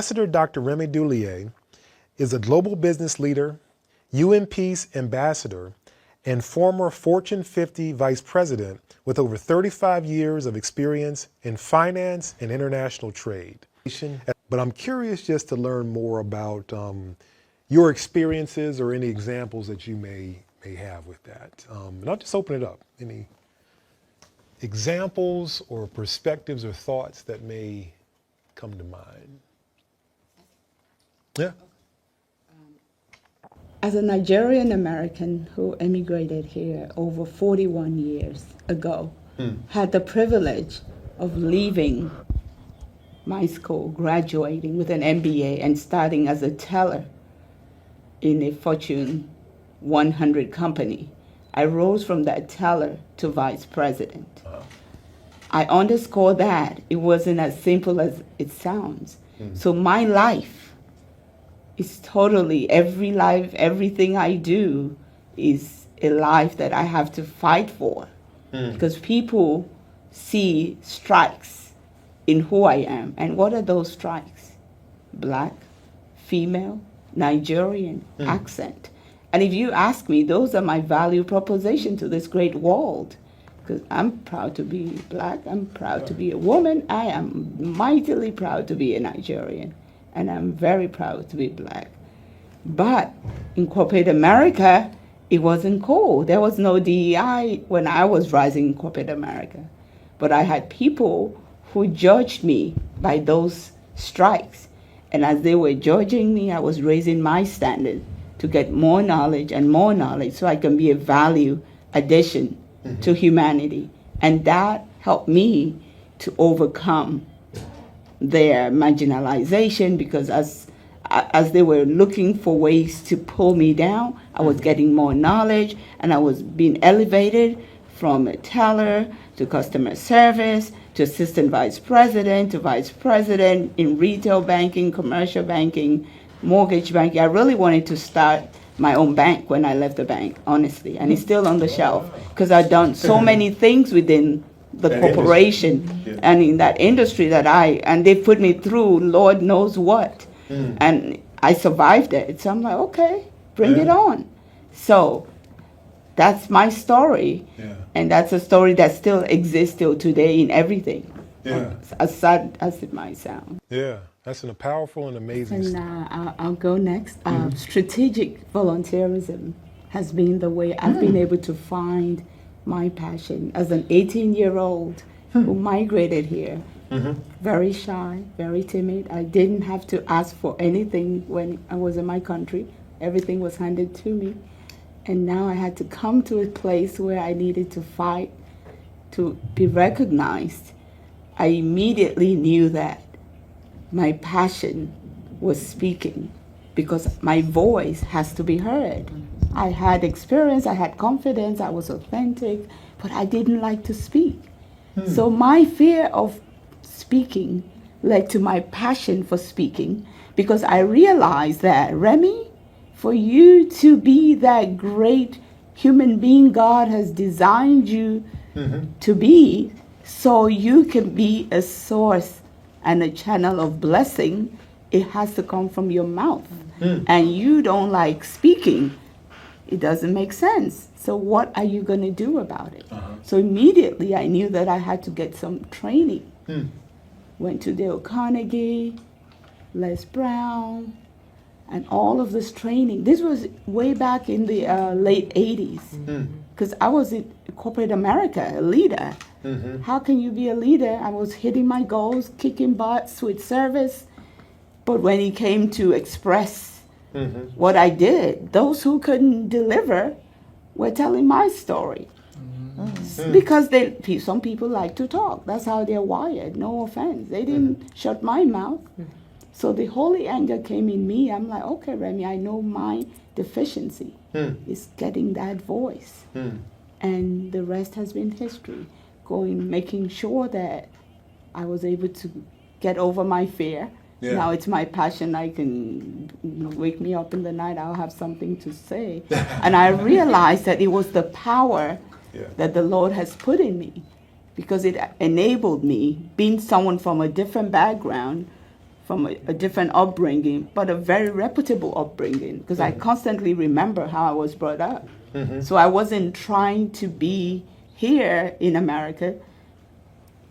Ambassador Dr. Remi Duyile is a global business leader, UN Peace Ambassador, and former Fortune 50 Vice President with over 35 years of experience in finance and international trade. But I'm curious just to learn more about your experiences or any examples that you may have with that. And I'll just open it up. Any examples or perspectives or thoughts that may come to mind? Yeah. As a Nigerian American who immigrated here over 41 years ago, had the privilege of leaving my school, graduating with an MBA and starting as a teller in a Fortune 100 company. I rose from that teller to vice president. I underscore that it wasn't as simple as it sounds. So my life is totally, everything I do is a life that I have to fight for. Because people see strikes in who I am. And what are those strikes? Black, female, Nigerian, accent. And if you ask me, those are my value proposition to this great world. Because I'm proud to be black, I'm proud to be a woman, I am mightily proud to be a Nigerian, and I'm very proud to be black. But in corporate America, it wasn't cool. There was no DEI when I was rising in corporate America. But I had people who judged me by those strikes. And as they were judging me, I was raising my standard to get more knowledge and more knowledge so I can be a value addition to humanity. And that helped me to overcome their marginalization, because as they were looking for ways to pull me down, I was getting more knowledge, and I was being elevated from a teller to customer service to assistant vice president to vice president in retail banking, commercial banking, mortgage banking. I really wanted to start my own bank when I left the bank, honestly, and it's still on the shelf because I've done so many things within the corporation and in that industry and they put me through Lord knows what. And I survived it. So I'm like, okay, bring it on. So that's my story. And that's a story that still exists till today in everything. As sad as it might sound. Yeah, that's a powerful and amazing story. And I'll go next. Strategic volunteerism has been the way I've been able to find my passion as an 18-year-old who migrated here. Very shy, very timid. I didn't have to ask for anything when I was in my country. Everything was handed to me. And now I had to come to a place where I needed to fight to be recognized. I immediately knew that my passion was speaking, because my voice has to be heard. I had experience, I had confidence, I was authentic, but I didn't like to speak. So my fear of speaking led to my passion for speaking, because I realized that, Remi, for you to be that great human being God has designed you to be, so you can be a source and a channel of blessing, it has to come from your mouth. And you don't like speaking. It doesn't make sense. So what are you going to do about it? So immediately I knew that I had to get some training. Went to Dale Carnegie, Les Brown, and all of this training. This was way back in the late 80s, because I was in corporate America, a leader. How can you be a leader? I was hitting my goals, kicking butt, sweet service. But when it came to express what I did, those who couldn't deliver were telling my story. Because some people like to talk. That's how they're wired, no offense. They didn't shut my mouth. So the holy anger came in me. I'm like, okay, Remi, I know my deficiency is getting that voice. And the rest has been history. Making sure that I was able to get over my fear. Now it's my passion. I can wake me up in the night, I'll have something to say. And I realized that it was the power that the Lord has put in me, because it enabled me, being someone from a different background, from a different upbringing, but a very reputable upbringing, because I constantly remember how I was brought up. So I wasn't trying to be here in America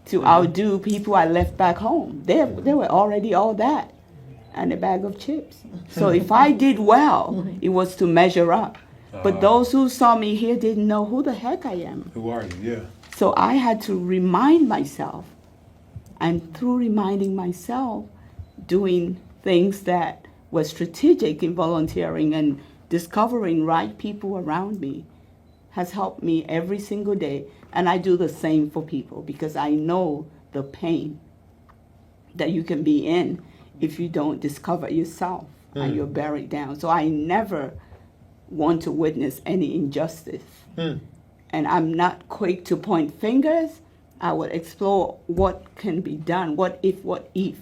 to outdo people I left back home. They were already all that and a bag of chips. So if I did well, it was to measure up. But those who saw me here didn't know who the heck I am. Who are you? Yeah. So I had to remind myself, and through reminding myself, doing things that were strategic in volunteering and discovering right people around me has helped me every single day. And I do the same for people because I know the pain that you can be in if you don't discover yourself and you're buried down. So I never want to witness any injustice. And I'm not quick to point fingers. I will explore what can be done, what if.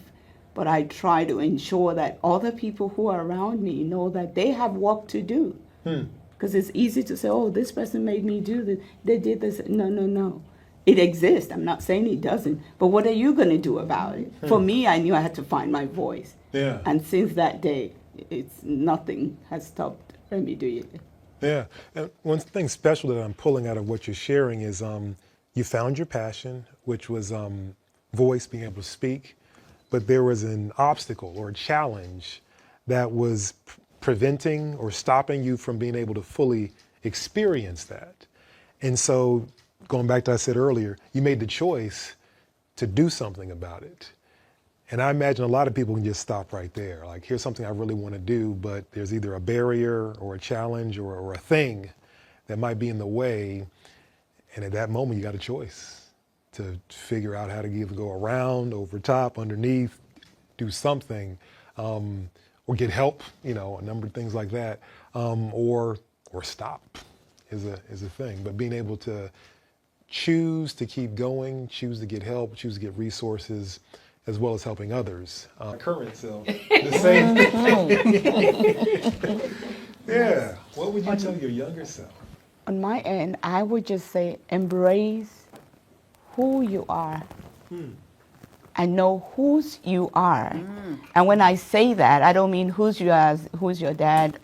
But I try to ensure that other people who are around me know that they have work to do. Because it's easy to say, oh, this person made me do this, they did this. No. It exists. I'm not saying it doesn't. But what are you going to do about it? For me, I knew I had to find my voice. Yeah. And since that day, nothing has stopped Remi Duyile. Yeah. And one thing special that I'm pulling out of what you're sharing is you found your passion, which was voice, being able to speak. But there was an obstacle or a challenge that was preventing or stopping you from being able to fully experience that. And so, going back to what I said earlier, you made the choice to do something about it. And I imagine a lot of people can just stop right there. Like, here's something I really want to do, but there's either a barrier or a challenge or a thing that might be in the way. And at that moment, you got a choice to figure out how to either go around, over top, underneath, do something, or get help, a number of things like that, or stop is a thing. But being able to choose to keep going, choose to get help, choose to get resources, as well as helping others. Current self, the same thing. Yeah. What would you tell your younger self? On my end, I would just say embrace who you are and know whose you are. And when I say that, I don't mean who's your dad,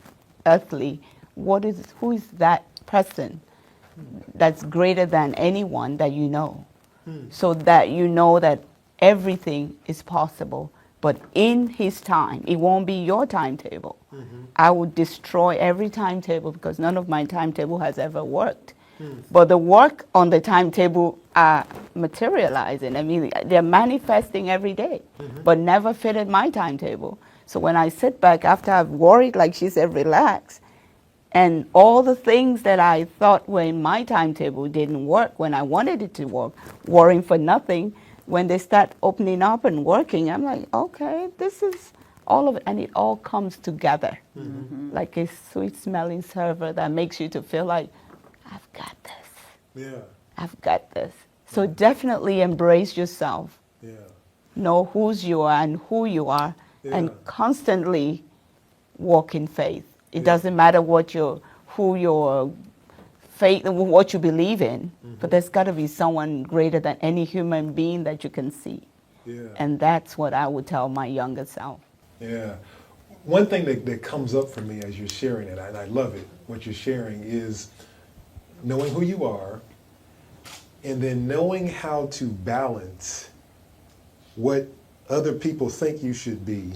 earthly. Who is that person that's greater than anyone that you know? So that you know that everything is possible, but in his time. It won't be your timetable. I would destroy every timetable because none of my timetable has ever worked. But the work on the timetable are materializing. I mean, they're manifesting every day, but never fitted my timetable. So when I sit back after I've worried, like she said, relax, and all the things that I thought were in my timetable didn't work when I wanted it to work, worrying for nothing, when they start opening up and working, I'm like, okay, this is all of it, and it all comes together like a sweet smelling server that makes you to feel like, I've got this. Yeah. I've got this. So definitely embrace yourself. Yeah. Know whose you are and who you are, and constantly walk in faith. It doesn't matter what your faith, what you believe in, but there's got to be someone greater than any human being that you can see. Yeah. And that's what I would tell my younger self. Yeah. One thing that comes up for me as you're sharing it, and I love it, what you're sharing is knowing who you are, and then knowing how to balance what other people think you should be.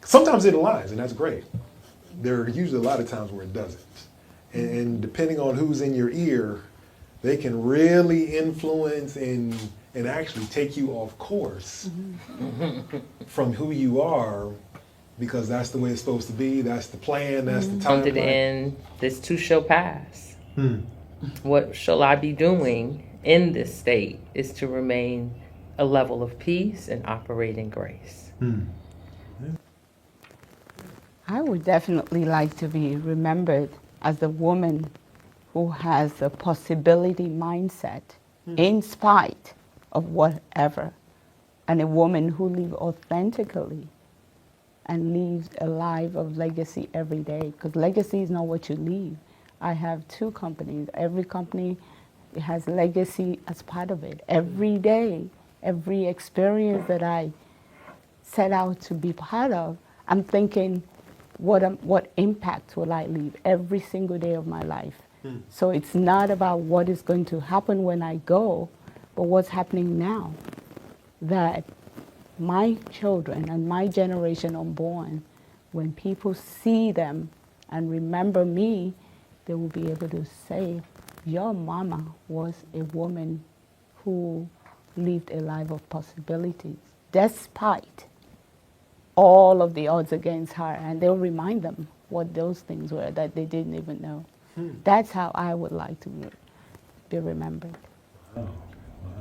Sometimes it aligns, and that's great. There are usually a lot of times where it doesn't. And depending on who's in your ear, they can really influence and actually take you off course from who you are, because that's the way it's supposed to be, that's the plan, that's the Counted timeline. in, this too shall pass. What shall I be doing in this state is to remain a level of peace and operate in grace. I would definitely like to be remembered as the woman who has a possibility mindset in spite of whatever, and a woman who lives authentically and lives a life of legacy every day, because legacy is not what you leave. I have 2 companies. Every company has legacy as part of it. Every day, every experience that I set out to be part of, I'm thinking, what impact will I leave every single day of my life? So it's not about what is going to happen when I go, but what's happening now. That my children and my generation unborn, when people see them and remember me, they will be able to say, your mama was a woman who lived a life of possibilities, despite all of the odds against her. And they'll remind them what those things were that they didn't even know. That's how I would like to be remembered. Wow. Wow.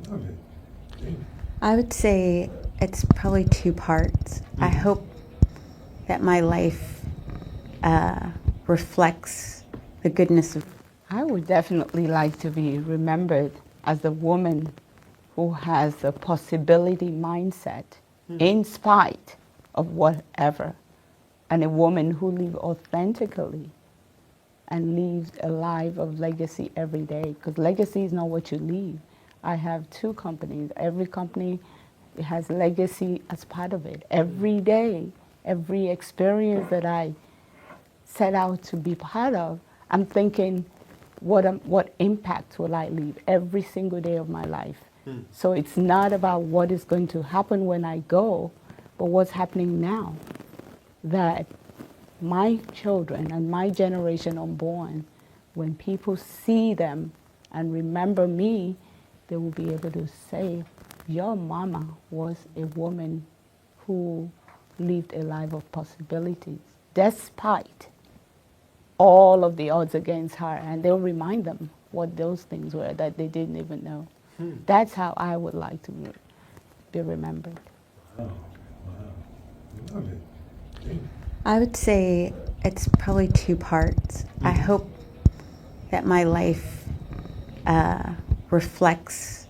Love it. I would say it's probably two parts. I hope that my life reflects the goodness of. I would definitely like to be remembered as a woman who has a possibility mindset in spite of whatever, and a woman who lives authentically and lives a life of legacy every day, because legacy is not what you leave. I have 2 companies. Every company has legacy as part of it. Every day, every experience that I set out to be part of, I'm thinking, what impact will I leave every single day of my life? So it's not about what is going to happen when I go, but what's happening now. That my children and my generation unborn, when people see them and remember me, they will be able to say, your mama was a woman who lived a life of possibilities, despite all of the odds against her. And they'll remind them what those things were that they didn't even know. That's how I would like to be remembered. Wow. Wow. Love it. I would say it's probably two parts. I hope that my life reflects